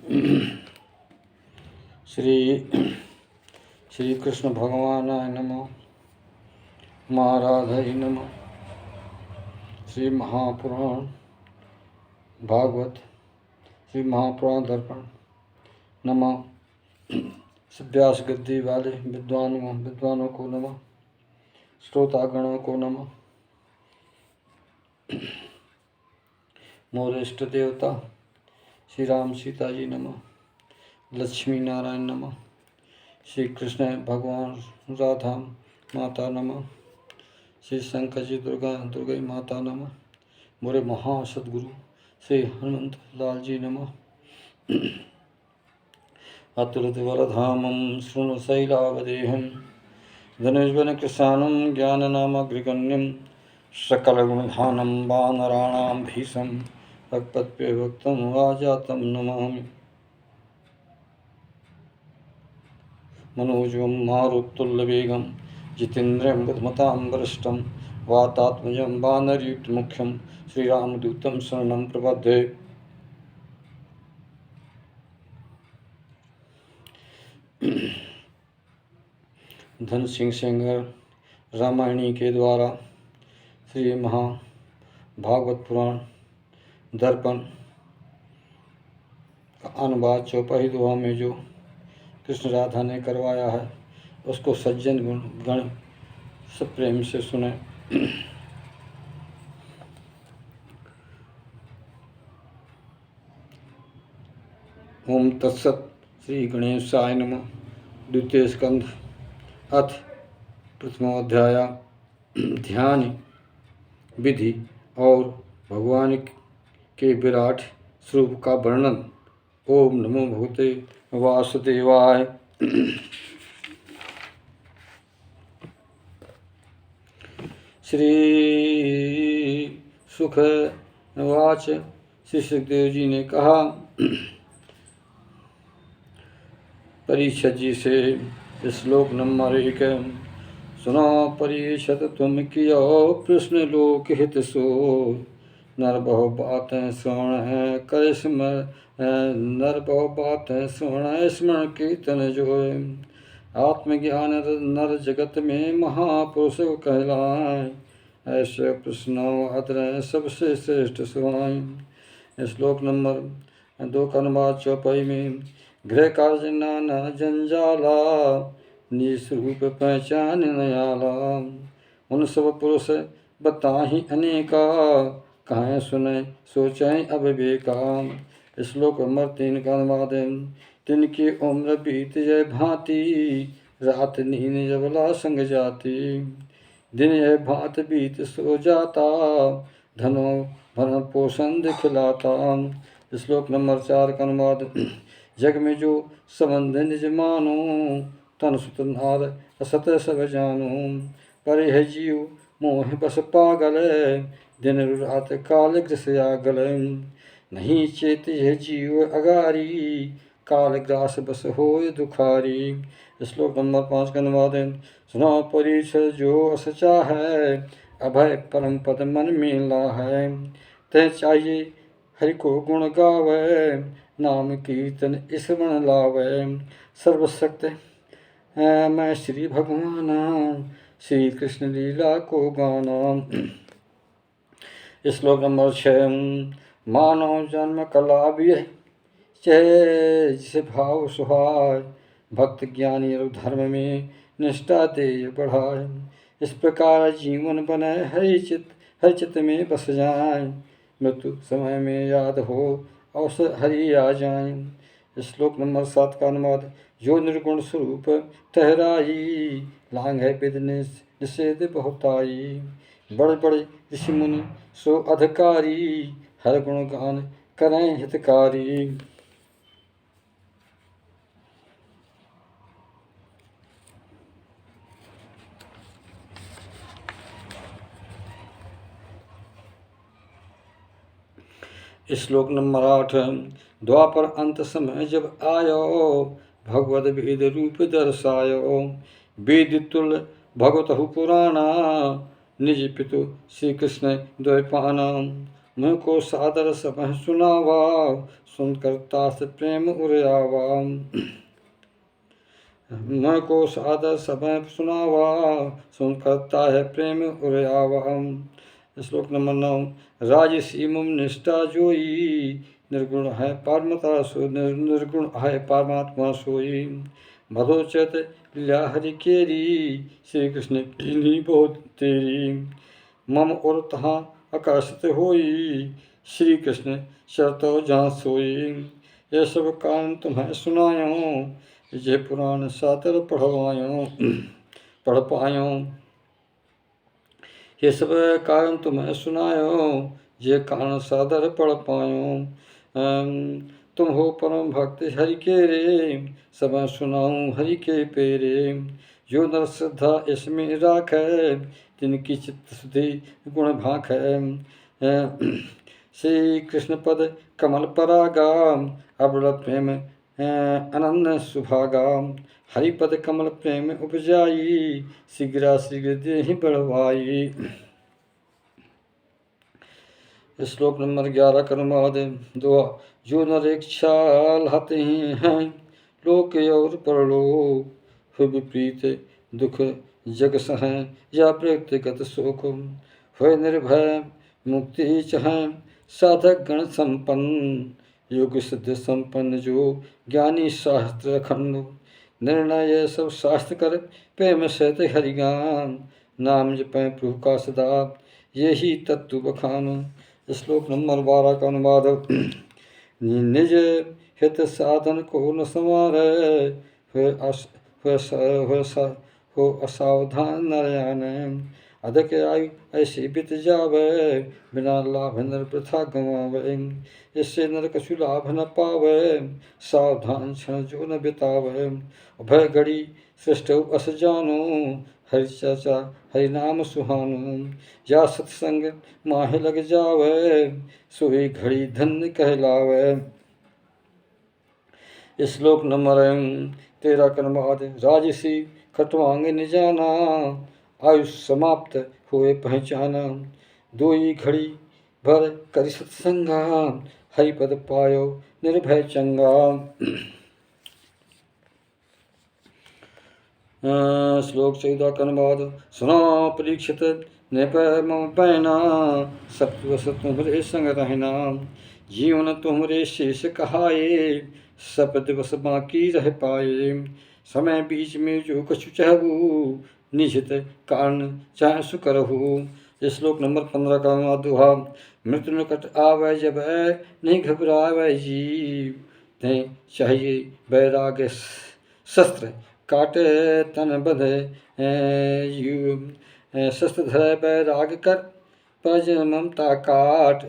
श्री श्री कृष्ण भगवानाय नमः। महाराधाय नमः। श्री महापुराण भागवत श्री महापुराण दर्पण नमः। व्यास गद्दी वाले विद्वानों को नमः। श्रोतागणों को नमः। मोर इष्ट देवता श्री राम सीता जी नमः। लक्ष्मी नारायण नमः। श्री कृष्ण भगवान राधा माता नमः। श्री शंकर जी दुर्गा माता नमः। मोरे महासद्गुरु श्री हनुमंत लाल जी नमः। अतुलित वरधामं शृणु शैलावदेहं धनुष्वन कृशानं ज्ञाननामग्रिगण्यं सकलगुणधानं वानराणां भीषं भक्तप्यभक्तं वाजातं नमामि। मनोजवं मारुतुल्यवेगं जितेन्द्रियं बुद्धिमतां वरिष्ठं वातात्मजं वानरयुक्तमुख्यं श्रीरामदूतं शरणं प्रपद्ये। धन सिंह सेंगर रामायणी के द्वारा श्री महाभागवत पुराण दर्पण का अनुवाद चौपाई दोहा में जो कृष्ण राधा ने करवाया है उसको सज्जन गण सब प्रेम से सुने। ओम तत्सत। श्री गणेशाय नमः। द्वितीय स्कंध अथ प्रथमोध्याय ध्यान विधि और भगवान के विराट स्वरूप का वर्णन। ओम नमो भगवते वासुदेवाय। श्री सुख वाच। श्री सुखदेव जी ने कहा, परीक्षित जी से श्लोक नंबर 1 सुनो। परीक्षित तुम कियो प्रश्न लोक हित सो नर बहु बातें श्रवण कर नर बहु बातें श्रवण स्मरण कीर्तन जोय। आत्मज्ञान नर जगत में महापुरुष कहलाए ऐसे प्रश्न अतर सबसे श्रेष्ठ सुहाय। श्लोक नंबर 2 का अनुवाद चौपाई में गृह कार्य नाना जंजाला निज स्वरूप पहचान नयाला। उन सब पुरुष बताही अनेका कहें सुने सोचें अविवेका। श्लोक नंबर 3 का अनुवाद तिनकी उम्र बीत जय भांति रात नींद जबला संग जाती। दिन यह भांत बीत सो जाता धनो भरण पोषण दिखलाता। श्लोक नंबर 4 का अनुवाद जग में जो संबंध निज मानो तन सुत नार असत सब जानो। पर यह जीव मोह बस पागल दिन रात काल ग्रसया गल। नहीं चेत यह जीव अगारी काल ग्रास बस होय दुखारी। श्लोक नंबर 5 का अनुवाद सुनो। परीक्षित जो अस चाहै अभय परम पद मन में लाहै। तय चाहिए हरि को गुण गावै नाम कीर्तन स्मरण लावै। सर्वशक्त मैं श्री भगवान श्री कृष्ण लीला को गाना। श्लोक नंबर 6 मानव जन्म कला भी चय जिसे भाव सुहाय भक्त ज्ञानी और धर्म में निष्ठा दे बढ़ाए। इस प्रकार जीवन बने हरि चित्त में बस जाए। मृत्यु समय में याद हो अवसर हरि आ जाए। श्लोक नंबर 7 का अनुवाद जो निर्गुण स्वरूप ठहराई लांग है विद निषेध बहुताई। बड़े बड़े ऋषि मुनि सो अधिकारी हर गुण गान करें हितकारी। श्लोक नंबर 8 द्वापर अंत समय जब आयो भगवद वेद रूप दर्शायो। वेद तुल भगवतहु पुराणा निज पितु श्री कृष्ण द्वैपाना। मुँह को सादर सब सुनावा, सुनकर तास प्रेम उड़ावा। मुँह को सादर सब सुनावा, सुनकर ताह प्रेम उड़ावा। श्लोक नंबर 9। राजसी मुम निष्ठा जोई, निर्गुण है पारमता सो निर्गुण है परमात्मा सोई। मधोचत लीला हरि केरी, श्री कृष्ण की बहुत तेरी। मम और तहाँ आकाशित होई, श्री कृष्ण शरतो जहाँ सोई। ये सब कारण तुम्हें सुनायो, ये पुराण सातर पढ़वायो पढ़ पायो। ये सब कारण तुम्हें सुनायो, ये कारण सादर पढ़ पायो। तुम हो परम भक्त हरि के रे, सब सुनाऊं हरि के पेरे। जो नर श्रद्धा इसमें राखे, तिनकी चित्त शुद्धि गुण भाख है। श्री कृष्ण पद कमल परागा, अबड़ प्रेम अनन्य सुभागा। हरिपद कमल प्रेम उपजाई, शीघ्र शीघ्र देहि बढ़वाई। श्लोक नंबर 11 कर्माद दुआ। जो नर इच्छा लाते हैं, लोक और परलोक, हो विपरीत दुख जग सह, या व्यक्तिगत शोक। हो निर्भय मुक्ति चाह, साधक गण संपन्न, योग सिद्ध संपन्न जो, ज्ञानी शास्त्र खंड। निर्णय सब शास्त्र कर, प्रेम सहित हरिगान, नाम जपै प्रभु का सदा, यही तत्व बखान। श्लोक नंबर 12 का अनुवाद। निज हित साधन को न संवारे, हो असावधान नरयान। अधिक आयु ऐसी बीत जावे, बिना लाभ नर प्रथा गंवावे। इससे नर कछु लाभ न पावे, सावधान क्षण जो न बितावे। भय घड़ी सृष्ट अस जानो, हरि चर्चा हरि नाम सुहानो। या सत्संग माहे लग जावे, सोई घड़ी धन्य कहलावे। श्लोक नंबर 13 कर्माद। राजसी खटवांग निजाना, आयुष समाप्त हुए पहचाना। दोई घड़ी भर करि सत्संगा, हरिपद पायो निर्भय चंगा। श्लोक 14 का अनुवाद। सुनो परीक्षित नृपय मम पैना, सत्वस तुम्हारे संग रहना। जीवन तुम्हारे शेष कहाए, सब दिवस बाकी रह पाए। समय बीच में जो कछु चाहू, निश्चित कारण चाहे सु करहु। श्लोक नंबर 15 का अनुवाद। मृत्यु निकट आवे जब नहीं घबरावे जीव, ते चाहिए वैराग्य शस्त्र, काटे तन बधे शस्त्र धरे बैराग कर, पज ममता काट।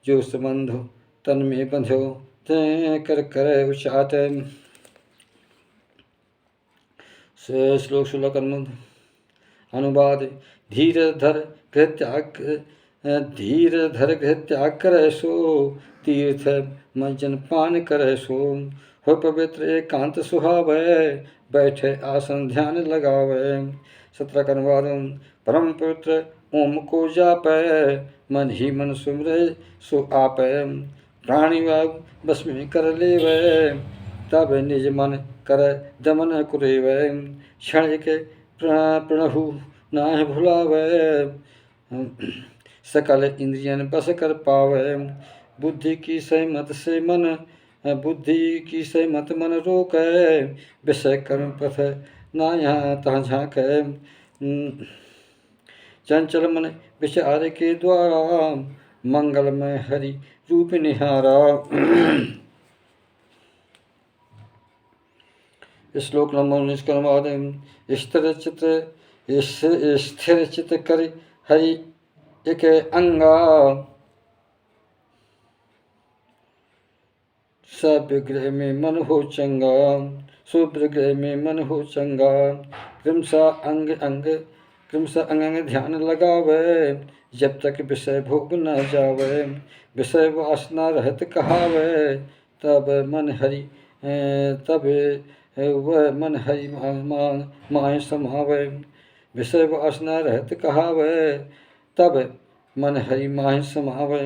जो संबंध तन में बंध्यो, ते कर करे उचाट। श्लोक 16 का अनुवाद। धीर धर गृह त्याग करे सो, तीर्थ मंजन पान करे सो। हो पवित्र एकांत सुहावे, बैठे आसन ध्यान लगावे। 17 का अनुवाद। परम पवित्र ओम को जापै, मन ही मन सुमरे सो आपै। प्राणी वायु बस में कर लेवै, तब निज मन कर दमन कुरेवै। क्षण के प्रणहु नाहि भुलावै, सकल इंद्रियन बस कर पावै। बुद्धि की सहमत से मन रोकै, विषय कर्म पथ ना यहाँ तहाँ झाँकै। चंचल मन विचार के द्वारा, मंगलमय हरि रूप निहारा। श्लोक नंबर 19 का अनुवाद। स्थिर चित कर हरि एक अंगा, सविग्रह में मन हो चंगा। सुविग्रह में मन हो चंगा, क्रमशः अंग अंग ध्यान लगावे। जब तक विषय भोग न जावे, विषय वासना रहत कहावे। तब वह मन हरि माय समावे। विषय वासना रहत कहावे, तब मन हरि माय समावे।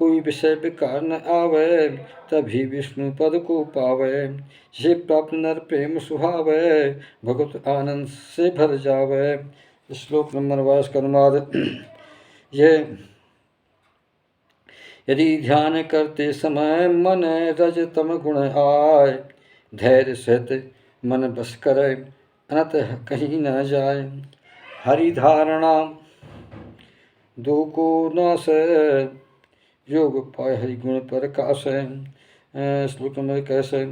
कोई विषय विकार न आवे, तभी विष्णु पद को पावे। ये प्राप्त नर प्रेम सुहावे, भगवत आनंद से भर जावे। श्लोक नंबर 22 का अनुवाद। ये यदि ध्यान करते समय मन रज तम गुण आए, धैर्य सहित मन बस करे, अनत कहीं न जाए। हरि धारणा दो को नाश, योग पाए हरि गुण पर काश। श्लोक में कैसे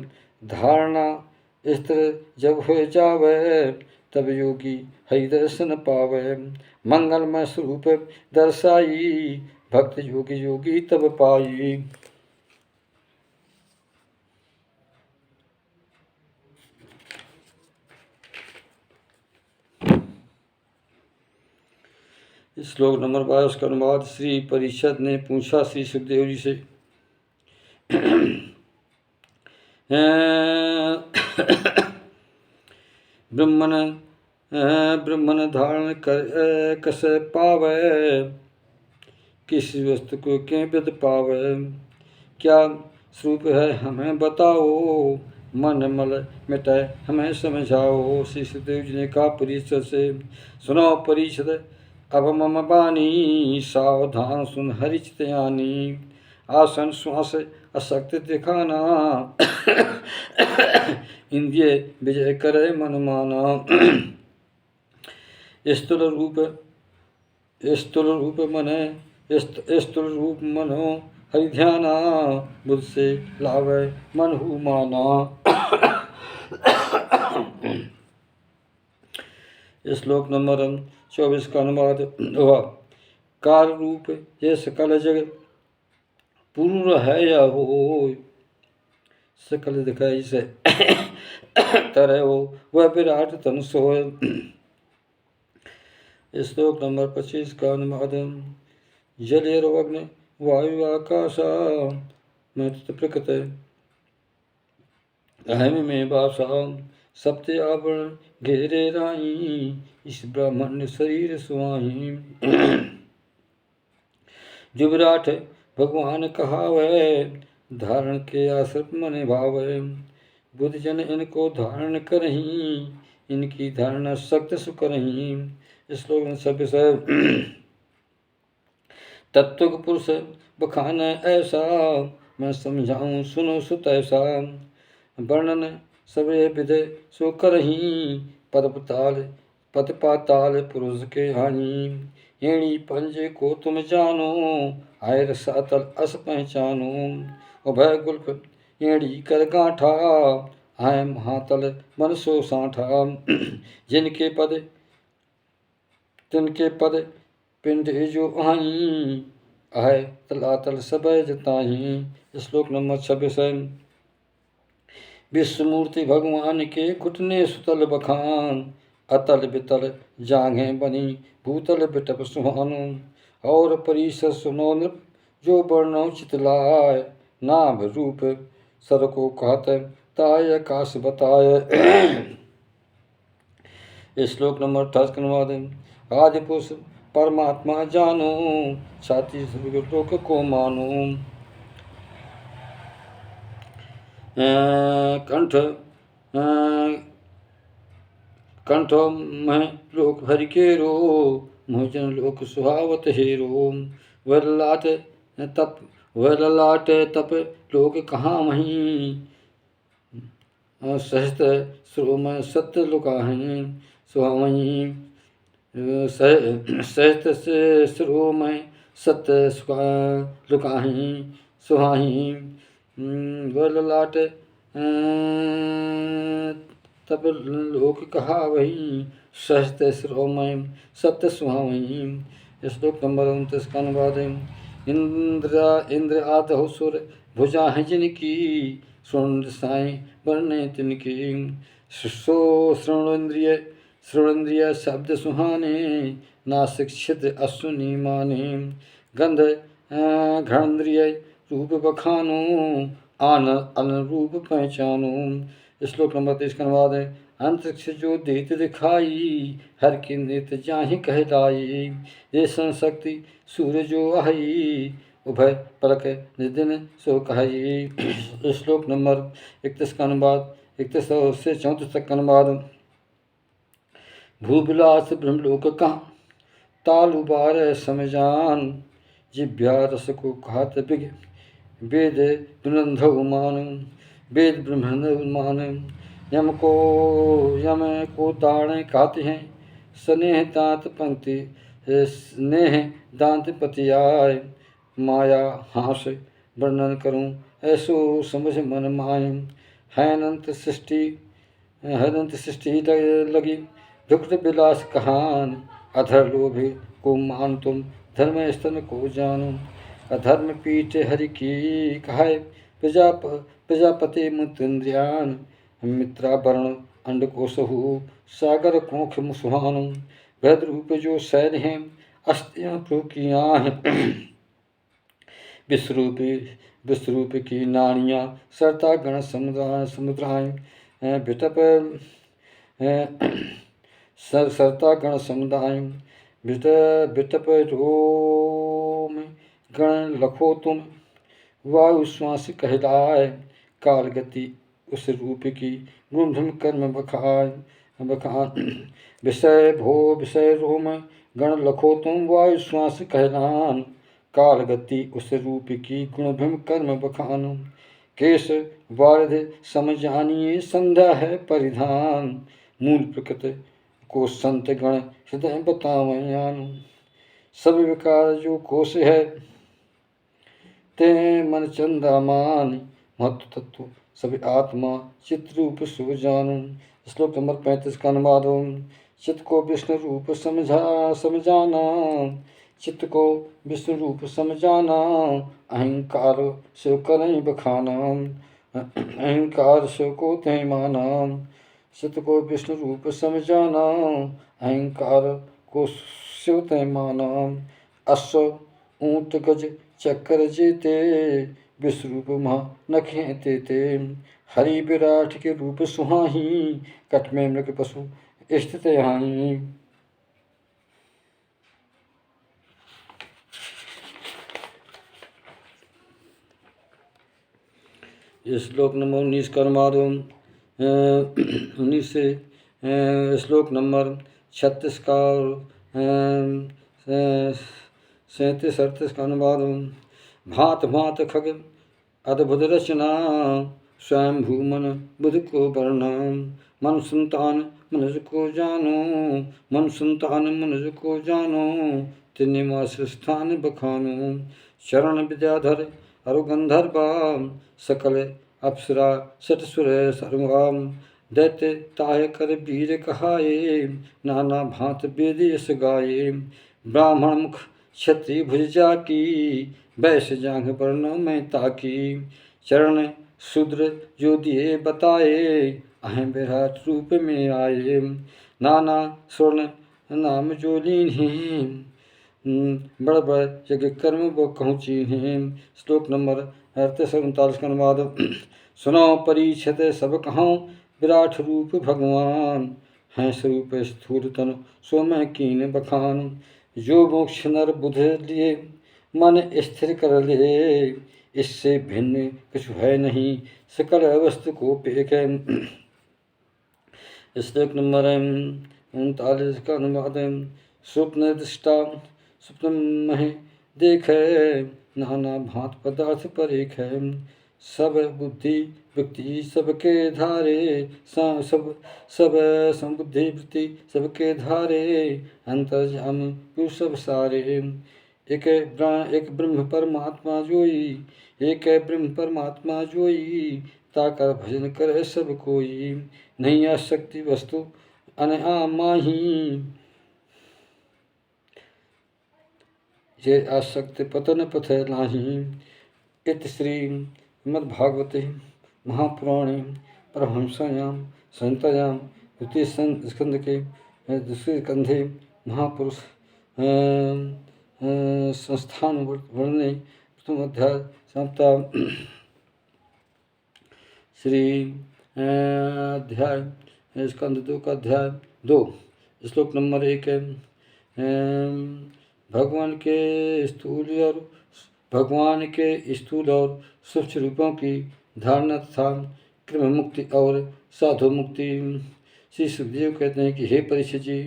धारणा इस तरह जब हो जावे, तब योगी हरि दर्शन पावे। मंगलमय स्वरूप दर्शाई, भक्त योगी योगी तब पाई। श्लोक नंबर 22 का अनुवाद। श्री परीक्षित ने पूछा श्री सुखदेव जी से, ब्रह्मन धारण कर कसे पावे, किस वस्तु को क्यों विद पावे। क्या स्वरूप है हमें बताओ, मन मल मिटाए हमें समझाओ। श्री सुखदेव जी ने कहा परीक्षित से, सुनो परीक्षित अब मम बानी, सावधान सुन हरि चित आनी। आसन श्वास असक्त दिखाना, इंद्रिय विजय करे मन माना। स्थूल रूप मनो हरि ध्याना, बुद्ध से लावे मन हु माना। श्लोक नंबर 24 का अनुवाद हुआ। काल रूप ये सकल जगत पूर्ण है या हो, सकल दिखाई से तरह हो, वह विराट तन सोय। श्लोक नंबर 25 का अनुवाद। जलेरवग्नि वायु आकाशा, मैं प्रकृत अहम में वासा। सप्त आवरण घेरे राई, इस ब्रह्मण्य शरीर सुहाई। जो विराट भगवान कहावे, धारण के आश्रप मन भावे। बुद्ध जन इनको धारण करही, इनकी धारणा सख्त सुकरही। श्लोक में सब विषय। तत्व पुरुष बखान ऐसा, मैं समझाऊं सुनो सुत ऐसा। वर्णन सबे विदे सो करही, पद पाताल पुरुष के हानि। एणी पंज को तुम जानो, आय रसातल अस पहचानो। उभय गुल्फ एड़ी कर गांठा, आय महातल मन सो साठा। जिनके पद तिनके पद पिंड जो आई, आय तलातल सबय जताही। श्लोक नंबर 26। विश्वमूर्ति भगवान के घुटने सुतल बखान, अतल बितल जांघे बनी भूतल बिटप सुहानो। और परिसर सुनो नृप जो वर्णो चितलाय, नाभ रूप सर को कहत ताय आकाश बताय। श्लोक नंबर 28 का अनुवाद। आदि पुरुष परमात्मा जानो, छाती लोक को मानो। कंठ में लोक हरि के रो, मोहजन लोक सुहावत हेरो। वह ललाट तप लोक कहाँ मही, सहस्त सुरो में सत्य लुकाहीं सुहावहीं। सहस्त से सुरो में सत्य लुकाहीं सुहाहीं। वह ललाट तब लोक कहा वही, सहस्त सुरो में सत्य सुहावहीं। श्लोक नंबर 29 का अनुवाद। इंद्र आदहो सुर भुजा है जिनकी, सुरेंद्र साई वर्णे तिनकी। सो श्रोणेन्द्रिय शब्द सुहाने, नासिक छिद्र अश्विनी माने। गंध घ्राणेन्द्रिय रूप बखानो, आन अनुरूप पहचानो। श्लोक नंबर 23 का अनुवाद है। अंतरिक्ष जो देत दिखाई, हर की नृत्य जाहि कहलाई। रेशन शक्ति सूर्य जो आई, उभय पलक निदिन सो कहाई। श्लोक नंबर 31 का अनुवाद 31 से 34 तक का अनुवाद। भूविलास ब्रह्मलोक का तालु बार समझान, जिभ्या रस को खात बिग वेद ब्रह्मंधव मान, वेद ब्रह्मंधव मान। यम को दाणे खाते हैं, स्नेह दांत पंक्ति स्नेह दांत पतियाय। माया हास वर्णन करूं ऐसो समझ मन माय। हैनंत सृष्टि लगी दुख विलास कहान, अधर लोभी को मान तुम धर्म स्तन को जानो। अधर्म पीठ हरि की कहाय, प्रजापति मुद्रियान। मित्रा वर्ण अंड को सहु, सागर कोख मुसुहान। भद्र रूप जो सैन है, अस्तियां फूकियां हैं। विश्वरूप की नानियां, सरता गण समुद्राएं। विटप सरता गण समुदाय, विटप रोम गण लखो तुम। वायु श्वास कहलाए, काल गति उस रूप की गुण धुम कर्म बखान। विषय रोम गण लखो तुम, वायु श्वास कहलान। काल गति उस रूप की गुण भीम कर्म बखान। केश वारिध समझानिए, संध्या है परिधान। मूल प्रकृति को संत गण हृदय बतावयान। सब विकार जो कोश है, ते मन चंद्रमान। महत्व तत्व सभी आत्मा चित्त रूप सो जानो। श्लोक नंबर 35 का अनुवाद। चित्त को विष्णु रूप समझाना, चित्त को विष्णु रूप समझाना। अहंकार से करें बखाना, अहंकार से को ते माना। चित्त को विष्णु रूप समझाना, अहंकार को शिव ते माना। अश्व ऊंट गज चक्कर जेते, विश्वरूप महा नखे तेते। हरि विराट के रूप सुहाही, कट में मृग पशु स्थित यहाँ। श्लोक नंबर 19 का अनुवाद। 19 से श्लोक नंबर 36 का 37-38 का अनुवाद। भात भात खग अद्भुत रचना, स्वयं भूमन बुध को वर्णा। मन संतान मनुज को जानो, मन संतान मनुज को जानो। तिनिवास स्थान बखानो। चरण विद्याधर अरु गंधर्वा, सकल अप्सरा सतसुर सर्वाम। दैत्य ताय कर वीर कहाये, नाना भांत वेद यस गाये। ब्राह्मण मुख क्षत्रिय भुज जाकी, वैश्य जांघ वर्ण में ताकी। चरण शूद्र जो दिए बताए, अहम विराट रूप में आए। नाना स्वर्ण नाम जो लीन्हे, बड़ बड़ यज्ञ कर्म वो कहूची हैं। श्लोक नंबर 38-39 का अनुवाद। सुनो परीक्षित सब कहाँ, विराट रूप भगवान। हैं स्वरूप स्थूल तनु, सो मैं कीन बखान। जो मोक्ष नर बुध लिए, मन स्थिर कर ले। इससे भिन्न कुछ है नहीं, सकल वस्तु को पेख। श्लोक नंबर 39 का अनुवाद। स्वप्न दृष्टा स्वप्न में देखे, नाना भांत पदार्थ पर एक है। सब बुद्धि वृत्ति सबके धारे, सब बुद्धि वृत्ति सबके धारे। अंतर्जाम पुरुष सब सारे। एक ब्रह्म परमात्मा जोई, एक ब्रह्म परमात्मा जोई। ताकर भजन करे सब कोई, नहीं आसक्ति वस्तु अनहा माही। ये आसक्ति पतन पथ नाही। इत श्रीमद्भागवते महापुराणे परमहंसायां संहितायां द्वितीय स्कंध के दूसरे कंधे महापुरुष संस्थान वर्णने प्रथम अध्याय समाप्ता। श्री अध्याय स्कंद 2 का अध्याय 2 श्लोक नंबर 1 है। भगवान के स्थूल और भगवान के स्थूल और सूक्ष्म रूपों की धारणा तथा क्रम मुक्ति और साधु मुक्ति। श्री सुखदेव कहते हैं कि हे परीक्षित जी,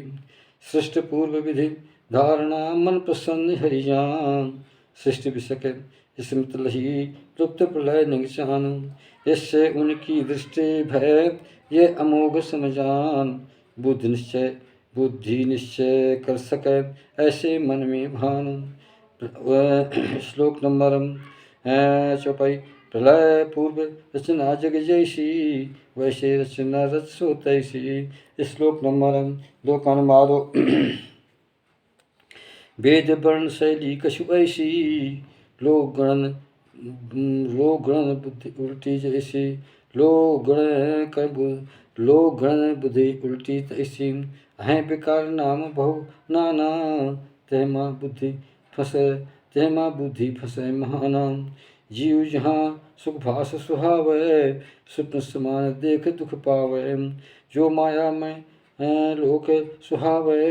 सृष्टि पूर्व विधि धारणा मन प्रसन्न हरिजान, सृष्टि विषय स्मृत लही लुप्त प्रलय निगचान, इससे उनकी दृष्टि भय ये अमोघ समझान, बुद्धि निश्चय कर सके ऐसे मन में भान। श्लोक नंबर 54। प्रलय पूर्व रचना जग जैसी, वैसे रचना रच सो तैसी। श्लोक नंबर 2 का अनुवाद। वेद वर्ण शैली कछु ऐसी, लोक गणन बुद्धि उल्टी जैसी, लोक गणन बुद्धि उल्टी तैसी। हैं विकार नाम बहु नाना, तेमा बुद्धि फंसे महाना। जीव जहाँ सुख भास सुहावे, स्वप्न समान देख दुख पावे। जो माया में लोक सुहावे,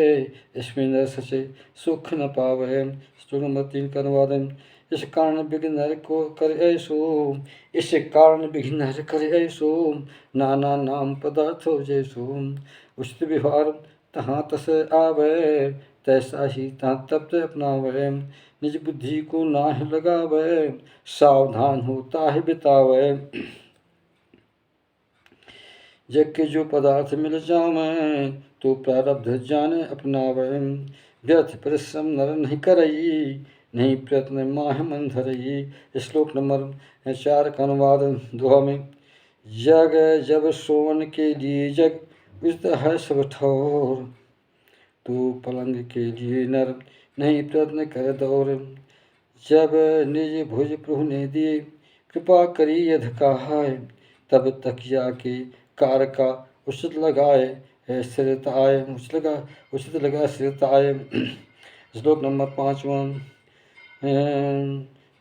इसमें न सचे सुख न पावे। श्लोक नंबर 3 का अनुवाद। इस कारण विघ्न हर को कर ऐसो, इस कारण विघ्न हर कर ऐसो, नाना नाम पदार्थ हो जैसो। उचित व्यवहार तहाँ तस आवे, तैसा ही तहाँ तब अपनावे। निज बुद्धि को नाह लगावे, सावधान होता है बितावे। जग के जो पदार्थ मिल जावे, तो प्रारब्ध जाने अपनावे। व्यर्थ परिश्रम नर नहीं करई, नहीं प्रयत्न माह मन धरई। श्लोक नंबर 4 का अनुवाद दोहा में। जग जब सोवन के लिए जग, उचित है सब ठौर, तो पलंग के लिए नर नहीं प्रयत्न कर दौर। जब निज भुज प्रभु ने दिए, कृपा करी यध कहाय, तब तकिया के कार का उचित लगाए स्थिरताय, उचित लगा स्थिरताय। श्लोक नंबर 5वां।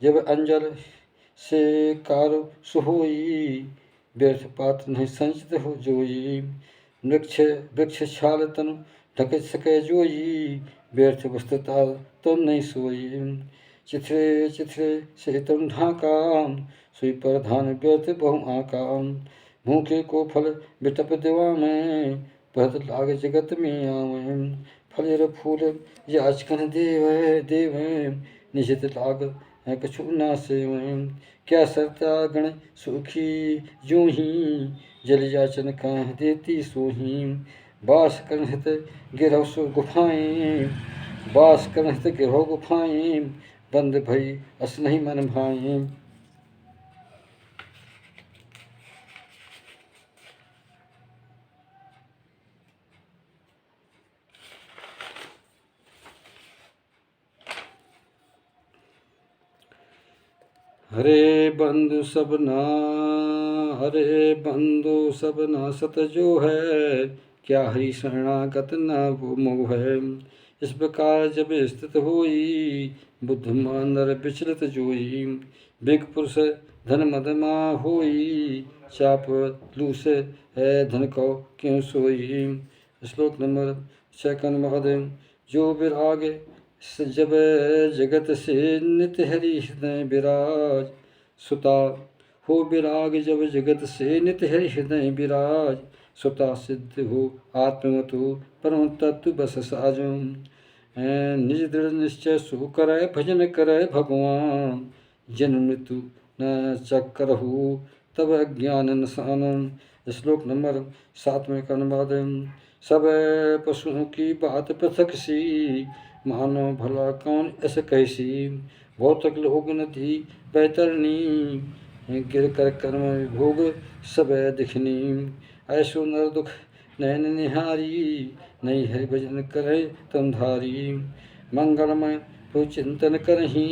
जब अंजल से कार सुहोई, व्यर्थ पात्र नहीं संचित हो जोई। वृक्ष छाल तनु ढक सके जोई, व्यर्थ वस्तुता तुम नहीं सोई। चिथरे से तुम ढाका, सुई पर धान व्यर्थ बहु आका। भूखे को फल बिटप देवा में, बहुत लाग जगत में आवे। फल फूल याचकन देवे, निशित लाग कछु ना सेवे। क्या सरता गण सुखी जो ही, जल याचन कह देती सोही। बास करहित गिरह सो गुफाएं, बास करहित गिरह गुफाएं, बंद भई अस नहीं मन भाएं। हरे बंधु सबना सत जो है, क्या हरि शरणागत न वो मोह है। इस प्रकार जब स्थित होई, बुद्धिमान नर विचलित जोई। बिग पुरुष धन मदमा होई, चाप लूस है धन को क्यों सोई। श्लोक नंबर 6 का अनुवाद। जो विराग जब जगत से नित्य हरि हृदय विराज, सुता हो विराग जब जगत से नित्य हरि हृदय विराज। सुता सिद्ध हो आत्मवतु परम तत्व बस साजो। निज दृढ़ निश्चय सो करे भजन करे भगवान, जन्म मृत्यु न चक्करहु तब अज्ञान नसानम। श्लोक नंबर 7 का अनुवाद। सब पशुओं की बात पृथक सी, मानो भला कौन ऐसे कैसी। भौतिक लोग नदी बैतरनी, गिर कर कर्म भोग सब दिखनी। ऐसो नर दुख नैन निहारी, नहीं हरि भजन करे तम धारी। मंगलमय तो चिंतन करही,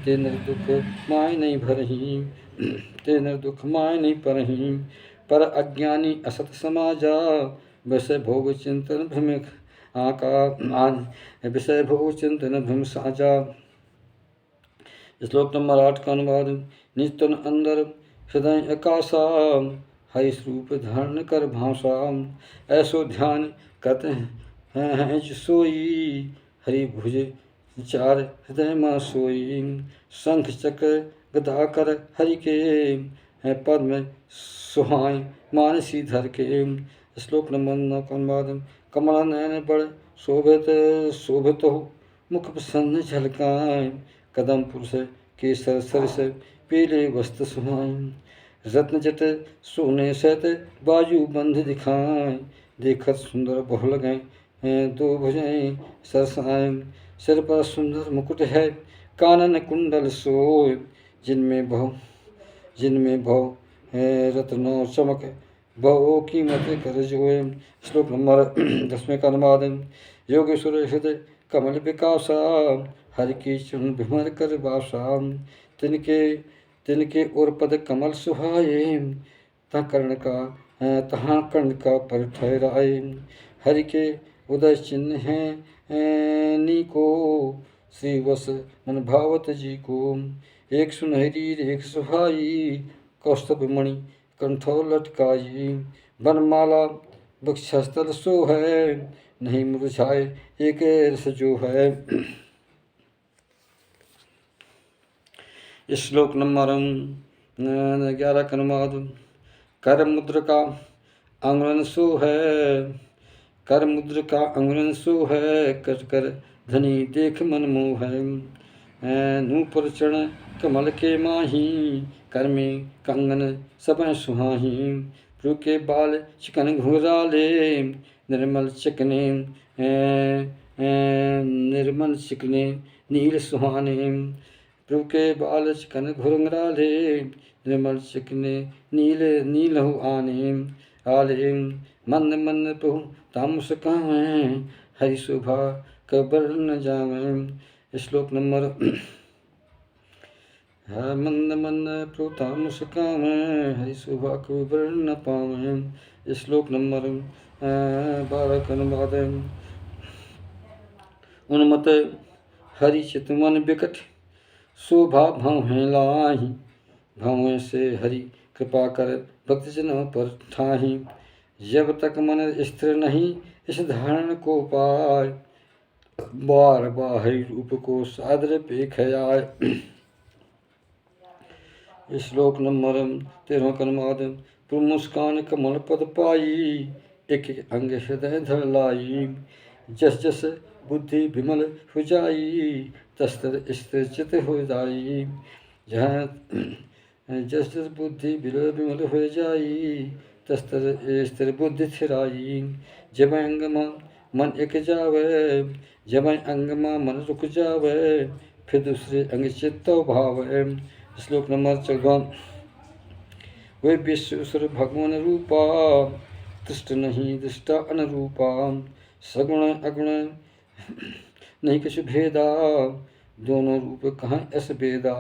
ते नर दुख माय नहीं भरही, ते नर दुख माय नहीं परही। पर अज्ञानी असत समाजा, वैसे भोग चिंतन भ्रम विषय भोग चिंतन भ्रम साजा। श्लोक नंबर 8 का अनुवाद। निज तन अंदर हृदय आकाशा, हरि स्वरूप धारण कर भाषा। ऐसो ध्यान करते हैं जो सोई, हरि भुज चार हृदय माँ सोई, शंख चक्र गदा कर हरि के, है पद्म सुहाय मानसी धर के। श्लोक नंबर 9 कमला नयन बड़ शोभित शोभित हो, मुख प्रसन्न झलकाएं, कदम पुरुष केसर सरस पीले वस्त्र सुहाएं, रत्न जट सोने सहित बाजू बंध दिखाएं, देखत सुंदर बहु लगें दो भुजें सरसाएं, सिर पर सुंदर मुकुट है कानन कुंडल सोय, जिनमें भव है रत्नों चमक बहु कीमत कर जोय। श्लोक नंबर 10 का अनुवाद। योगेश्वर हृदय कमल विकासा, हरि की चरण विमर कर बासा, तिनके और पद कमल सुहाए, तहाँ कर्ण का पर ठहराए, हरि के उदय चिन्ह हैं नीको, श्री वस मन भावत जी को, एक सुनहरी रेख सुहाई, कौस्तुभ मणि कंठो लटकाई, बनमाला वक्षस्थल सो है, नहीं मुरझाए एक रस जो है। श्लोक नंबर 11 का अनुवाद। कर मुद्र का अंगुरन सो है, कर मुद्र का अंगुरन सो है, कर कर धनी देख मन मोह है, नूपुर चरण कमल के माही, कर में कंगन सब सुहाही, प्रभु के बाल चिकन घुंघराले, निर्मल चिकने नील सुहाने, प्रभु के बाल चिकन घुंघराले, निर्मल चिकने नील आले, मंद मंद प्रभु ताम मुस्कावें, हरि शोभा कबर न जावें। श्लोक नंबर मंद मंद प्रभु ताम मुस्कावें, हरि शोभा कबर न पावें। श्लोक नंबर 12 का अनुवाद। उन्मत हरि चित मन बिकट, शोभा भवें लाही, भवें से हरि कृपा कर भक्तजनों पर ठाही, जब तक मन स्थिर नहीं इस धारण को पाए, बार बाहरी रूप को सादर पेख आए। श्लोक नंबर 13 का अनुवाद। प्रभु मुस्कान कमल पद पाई, एक अंग हृदय धर लाई, जस जस बुद्धि विमल हो जाई, तस तस स्थिर चित हो जाई, जहाँ जस जस बुद्धि विमल हो जाई, तस तस स्थिर बुद्धि थिराई, जब अंगमा मन एक जावे, जब अंगमा मन रुक जावे, फिर दूसरे अंग चित्तो भावे। श्लोक नंबर 14। वे विश्वेश्वर भगवान रूपा, दृष्ट नहीं दृष्टा अनुरूपा, सगुण अगुण नहीं कुछ भेदा, दोनों रूप कहाँ ऐस भेदा,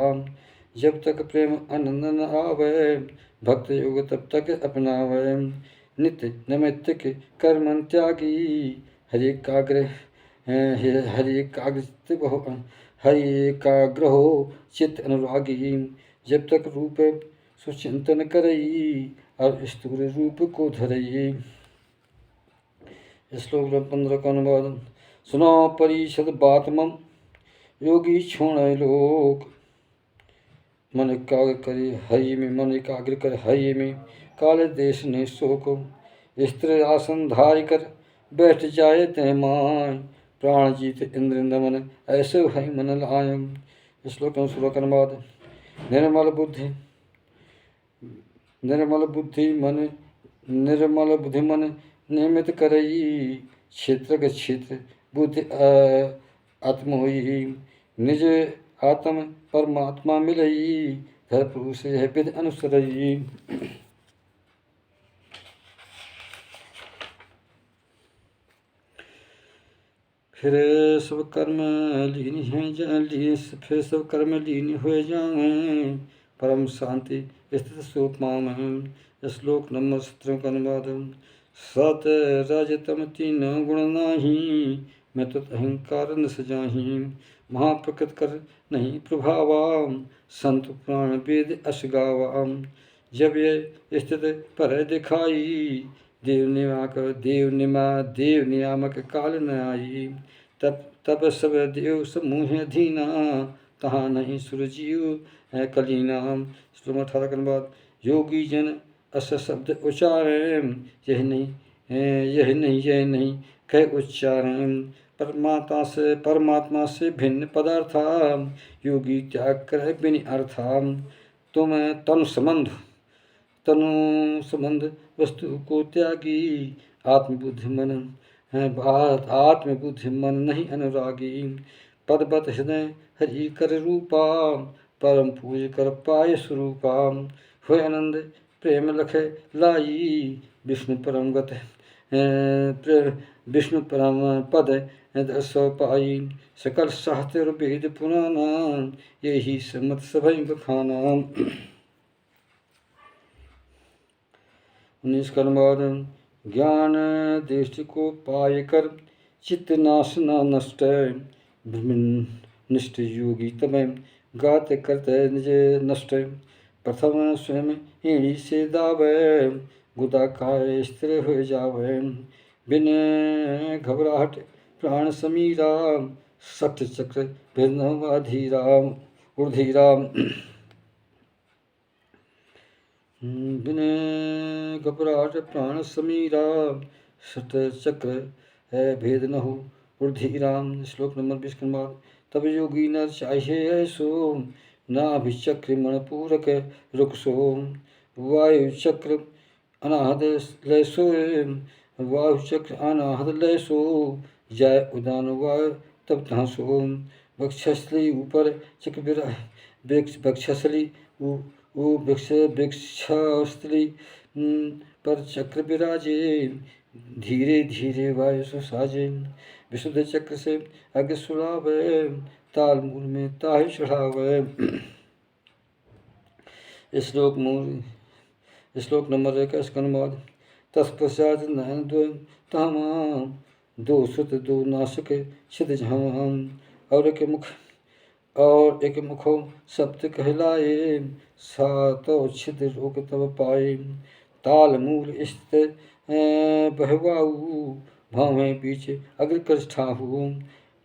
जब तक प्रेम आनंद न आवे, भक्त योग तब तक अपनावे, नित्य नैमित्तिक कर्म त्यागी, हरि एकाग्र हो चित्त अनुरागी, जब तक रूप सुचिंतन करई, और स्थूल रूप को धरई। श्लोक 15 का अनुवाद। सुनो परिषद बात मम, योगी छोड़ लोक, मन एकाग्र करे हरि में, मन एकाग्र कर हरि में, काल देश ने शोक, स्थिर आसन धारि कर बैठ जाए तय माय, प्राण जीत इंद्र दमन ऐसे है मन लायम। श्लोक 16 का अनुवाद। निर्मल बुद्धि मन नियमित करई, क्षेत्र बुद्धि आत्म होई, निज आत्म परमात्मा मिलई, धर पुरुष यह विद अनुसरई। फिर सब कर्म लीन हो जाएं, परम शांति स्थित सो पावें। श्लोक नंबर 17 का अनुवाद। सत रजतम तीन गुण नाही, मैं तो अहंकार न सजाही, महाप्रकृत कर नहीं प्रभावा, संत प्राण वेद अस गावा, जब ये स्थित पर दिखाई, देव नियामक काल न आई, तब सब देव समूह अधीना, तहाँ नहीं सुरजीव है कलीना। श्लोक 18 के बाद योगी जन अस शब्द उच्चारण, यह नहीं कह उच्चारण। परमात्मा से भिन्न पदार्था, योगी त्याग कर बिन अर्था। तुम तनु संबंध वस्तु को त्यागी, आत्मबुद्धि मन नहीं अनुरागी। पदबत हृदय हरि कर रूपा, परम पूज कर पाए स्वरूपा। हुए आनंद प्रेम लख लाई, विष्णु परम पद दर्श पाई। सकल शास्त्र वेद पुराना, यही सम्मत सभई बखाना। 19 कर्मवाद ज्ञान दृष्टि को पाय कर, चित्त नाश न नष्ट। निष्ठ योगी तब गात करते निज नष्ट। प्रथम स्वयं ईणी से दावे, गुदा काय स्थिर हो जावे। बिन घबराहट प्राण समीरा, सठ चक्र भेदनवाधीरा उर्धीरा। बिन घबराहट प्राण समीरा, सठ चक्र है भेद न हो उर्धीरा। श्लोक नंबर 20 के बाद तब योगी नर चाहिए ऐसो, नाभिचक्र मणिपूरक रुकसो। वायु चक्र अनाहद लैसो, वायु चक्र अनाहद लैसो। जाय उदान वायु तब तहासो। वक्षस्थली ऊपर चक्र वक्षस्थली वक्षस्थली पर चक्र विराजे, धीरे धीरे वायु सुसाजे। विशुद्ध चक्र से आगे सुलावे, ताल मूल में ताहि चढ़ावे। श्लोक नंबर 21 का अनुवाद। तत्पश्चात नयन द्वय तहां, दो सुत दो नासिक छिद झाम। और एक मुखो सप्त कहलाए, सातो छिद रोग तब पाए। ताल मूल स्थित बहवाऊ, भावें बीच अग्र कर ठाहू।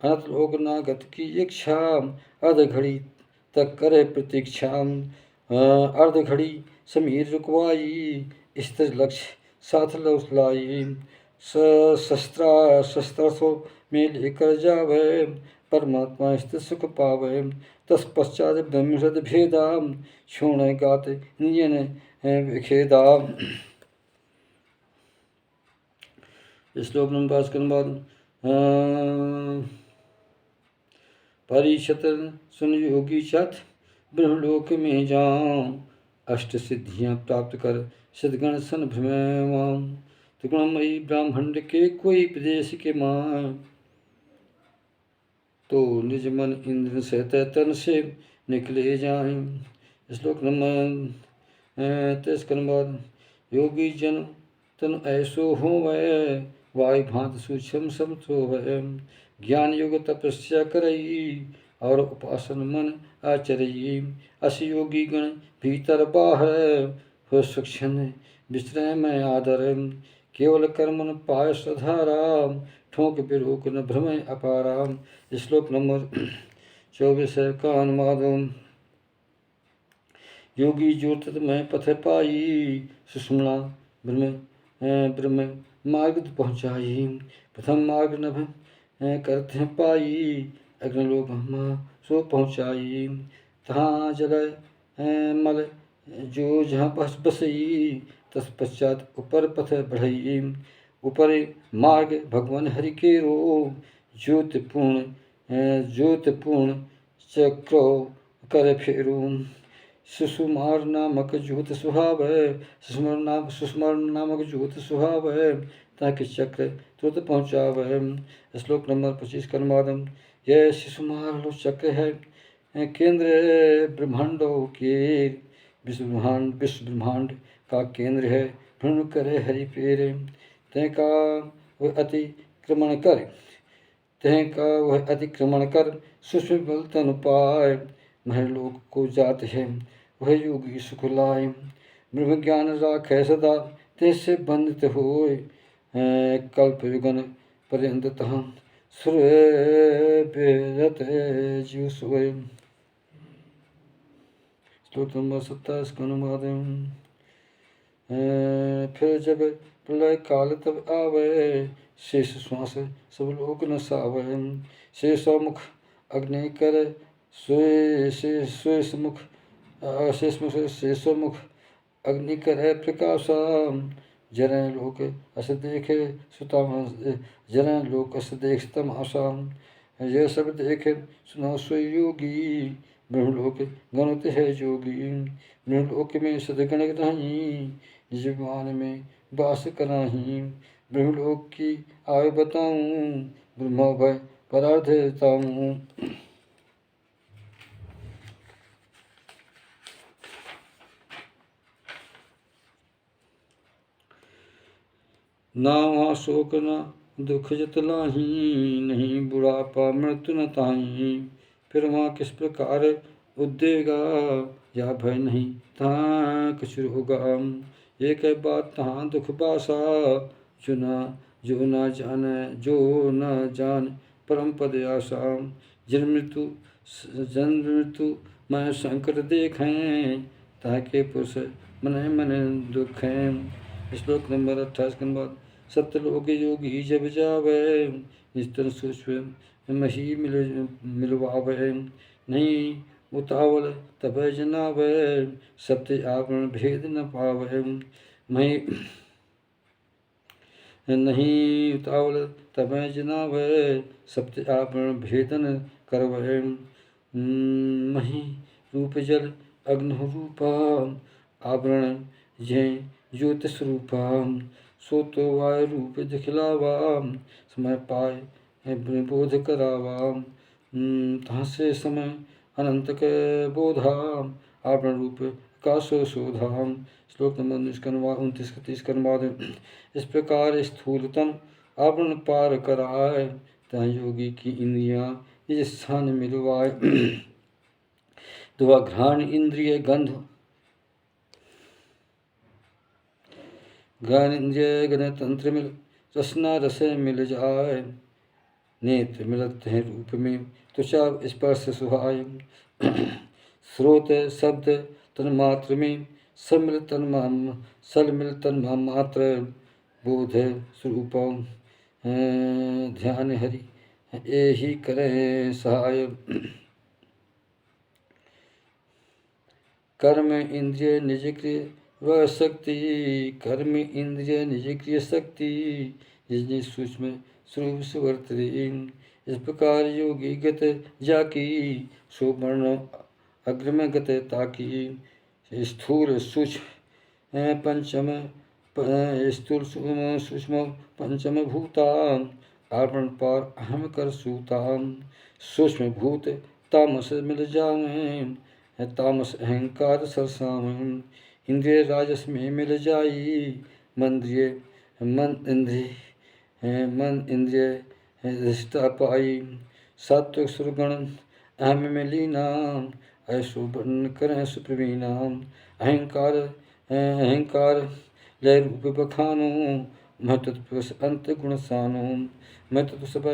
अनंत लोक नागत की इच्छा, अर्ध घड़ी तक करे प्रतीक्षा। अर्ध घड़ी समीर रुकवाई, स्थिर लक्ष्य साथ लौलाई। शस्त्रास्त्रों में लेकर जावे, परमात्मा स्थित सुख पावे। तत्पश्चात ब्रह्महृद भेदा, छोड़ गात नियन विखेदा। श्लोक नंबर 5 के बाद परीक्षित सुन योगी चथ, ब्रह्मलोक में जाऊं। अष्ट सिद्धियां प्राप्त कर सदगण सन भ्रमेवाम। त्रिगुणमयी ब्राह्मण के कोई प्रदेश के मां, तो निज मन इंद्र से तन से निकले जाए। श्लोक नंबर 23 के बाद योगी जन तन ऐसो हो वै, वायु भांत सूक्ष्म समतो है। ज्ञान योग तपस्या करई, और उपासन मन आचरई। अस योगी गण भीतर बाहर, हो सूक्ष्म विश्रय में आदर। केवल कर्मन पाय सधारा, ठोक बिरोक न भ्रमय अपारा। श्लोक नंबर 24 का अनुवाद। योगी जो तत् में पथ पाई, सुषुम्ना ब्रह्म मार्ग पहुँचाई। प्रथम मार्ग नभ करते पाई, अग्निलोक सो पहुँचाई। तहाँ जल मल जो जहाँ बसई, तत्पश्चात ऊपर पथ बढ़ई। ऊपर मार्ग भगवान हरि के रो, ज्योतिपूर्ण चक्रो कर फेरू। सुषुमार नामक ज्योत सुहाव है, सुषुमार नामक ज्योत सुहाव है। ताकि चक्र तुरंत पहुँचावे। श्लोक नंबर 25 का अनुवाद। यह सुषुमार चक्र है, केंद्र ब्रह्मांडों के। विश्व ब्रह्मांड का केंद्र है, भ्रमण करे हरि पेरे। तैका वह अतिक्रमण कर, सूक्ष्म बल तन पाए। महलोक को जात है, वह योगी सुख लाए। ब्रह्म ज्ञान राखे सदा, तैसे बंधित होए। कल्प युगन पर्यंत तहाँ सुरे बेरत जीव सोए। श्लोक नंबर 27 का अनुवाद। फिर जब प्रलय काल तब आवे, शेष श्वास सब लोक न सावे। शेष मुख अग्नि कर शेष मुख शेष मुख अग्नि करे प्रकाशा। जरन लोक अस देखे सुतम जरन लोक अस देख तमाशा। यह सब देखे सुनो सोई योगी, ब्रह्मलोक गणत है जोगी। ब्रह्मलोक में सदगण नहीं, निज विमान में वास कराही। ब्रह्मलोक की आय बताऊं, ब्रह्म भय परार्थ देताऊं। ना वहाँ शोक न दुख जत लाही, नहीं बुढ़ापा मृत्यु न ताही। फिर वहाँ किस प्रकार उद्देगा, या भय नहीं तहाँ कुछ होगा। एक है बात तहाँ दुख बासा, जो न जान परम पद आशा। जन्म मृत्यु मैं संकट देखें, ताके पुरुष मन दुख है। श्लोक नंबर 28 के बाद। सत्यलोक योगी जब जावे, निस्तन सूक्ष्म मही मिलवावे। नहीं उतावल तब जनावे, सत्य आवरण भेद न पावे। नहीं उतावल तब जनावे, सत्य आवरण भेदन करवे। मही रूप जल अग्नि रूपा, आवरण जय ज्योति स्वरूपा। सो तो वाय रूप दिखलावा, समय पाए बोध करावा। तहाँ से समय अनंत के बोधा, आवरण रूप काशो शोधा। श्लोक नंबर 29 का 30 का अनुवाद। इस प्रकार स्थूलतम आवरण पार कराए, तहाँ योगी की इंद्रियां इस स्थान मिलवाए। दुआ घ्राण इंद्रिय गंध ज्ञान इंद्रिय गण तंत्र मिल, रसना रस मिल जाए। नेत्र मिलत हैं रूप में, त्वचा स्पर्श सुहाय। स्रोत शब्द तन्मात्र में, सल मिल तन मात्र। बोध स्वरूप ध्यान हरि यही करें सहाय। कर्म इंद्रिय निज क्रिय वह शक्ति, कर्म इंद्रिय निज क्रिय शक्ति। निज सूक्ष्म स्वरूप सुवर्तते। इस प्रकार योगी गत जाकी, सो वर्ण अग्रम गत ताकी। स्थूल सूक्ष्म सूक्ष्म पंचम भूता, आवरण पार अहम कर सूता। सूक्ष्म भूत तामस मिल जावे, तामस अहंकार सरसाव। इंद्रिय राजस में मिल जाई, मन इंद्रिय रिश्ता पाई। सात्विक सुरगण अहम में लीना, ऐसो वर्णन करें सुप्रवीणा। अहंकार लय रूप बखानो, मैं तत्पुरुष अंत गुण सानो। मैं तत्व सब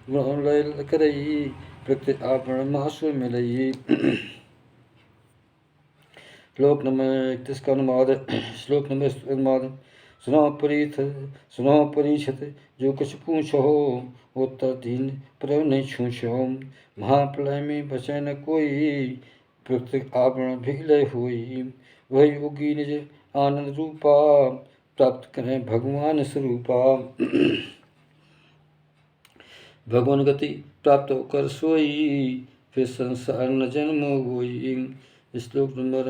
गुण लय करई, प्रकृति आवरण मासु मिलई। श्लोक नंबर 31 का अनुवाद। श्लोक नंबर अनुवाद। सुनो परीक्षित जो कुछ पूछो, उत्तर दीन पर नहीं छूछो। महाप्रलय में बचे न कोई, प्रकृति आवरण भी लय हुई। वह योगी निज आनंद रूपा, प्राप्त करें भगवान स्वरूपा। भगवान गति प्राप्त होकर सोई, फिर संसार न जन्म होई। श्लोक नंबर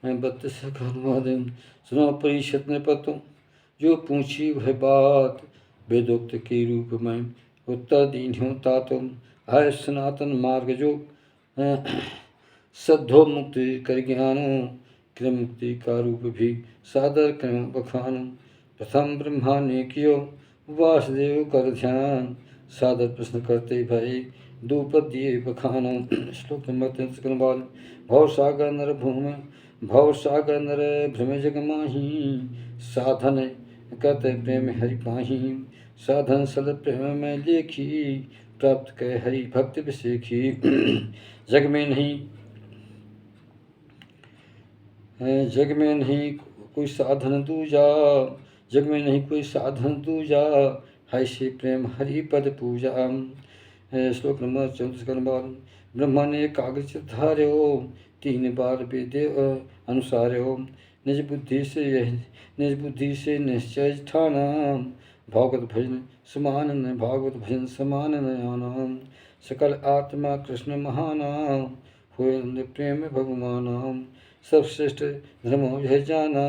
32 का अनुवाद। सुनो परीक्षित ने पतों जो पूछी वह बात, वेदोक्त के रूप में उत्तर दीन्यो तातुम। है सनातन मार्ग जो सद्धो मुक्ति कर ज्ञानो, क्रम मुक्ति का रूप भी सादर क्रम बखानो। प्रथम ब्रह्मा ने कियो वासुदेव कर ध्यान, सादर प्रश्न करते भय दूपद दिए बखानो। श्लोक नंबर 33 के अनुवाद। भवसागर नर भूमि भवसागर नर भ्रम जग माही, साधन करते प्रेम हरि पाही। साधन सल प्रेम में लेखी, प्राप्त कह हरि भक्ति विसेखी। जग में नहीं कोई साधन दूजा, जग में नहीं कोई साधन दूजा, हाय से प्रेम हरि पद पूजा। श्लोक नंबर 34। ब्रह्मा ने कागज धार्यो, 3 बार वेद अनुसार्यो, निज बुद्धि से निश्चय ठाना, भागवत भजन समान नयाना। सकल आत्मा कृष्ण महाना, हुए प्रेम भगवाना। सर्वश्रेष्ठ धर्म यह जाना,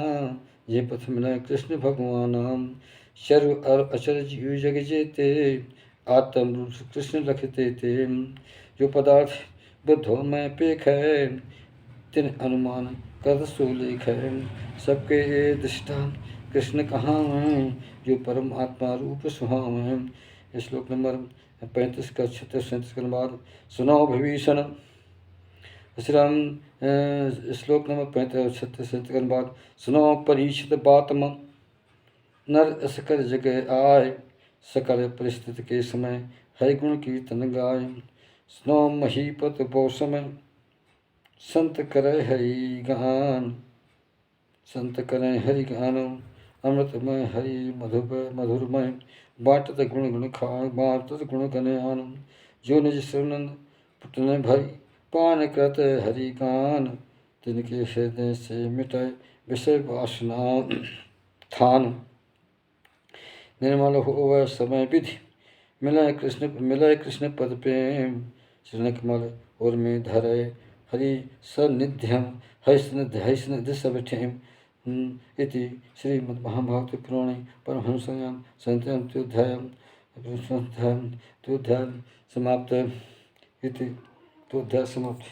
ये पथ मिला कृष्ण भगवान। सर्व और अचर जीव जग जेते, आत्म रूप कृष्ण रखते थे। जो पदार्थ बुद्धों में पेख है, तिन अनुमान कर सो लेख है। सबके ये दृष्टान कृष्ण कहाँ हैं, जो परम आत्मा रूप सुहाव हैं। श्लोक नंबर 35 का 36 के बाद सुनाओ विभीषण। श्री राम श्लोक नंबर 35 36 के बाद सुनाओ परीक्षित बात मन, नर सकल जगह आए, सकल परिस्थिति के समय हरि गुण कीर्तन गाय। सुनाओ महीपत बहु समय, संत करे हरि गान, संत करें हरि गान। अमृतमय हरि मधुरमय, बाटत गुण गण आन। जो निज शरण पुटन भई, पान करत हरि गान, तिनके हृदय से मिटाए विषय वासना थान। निर्मल होवै समय विधि, मिलय कृष्ण पद प्रेम। चरण कमल और में धरे, हरि सन्निध्यम हरिसनिधि सब ठेम। इति श्रीमद्महाभारत पुराणे परमहंस्यां संहितायां द्वितीयोऽध्यायः समाप्त। इति 2 अध्याय समाप्त।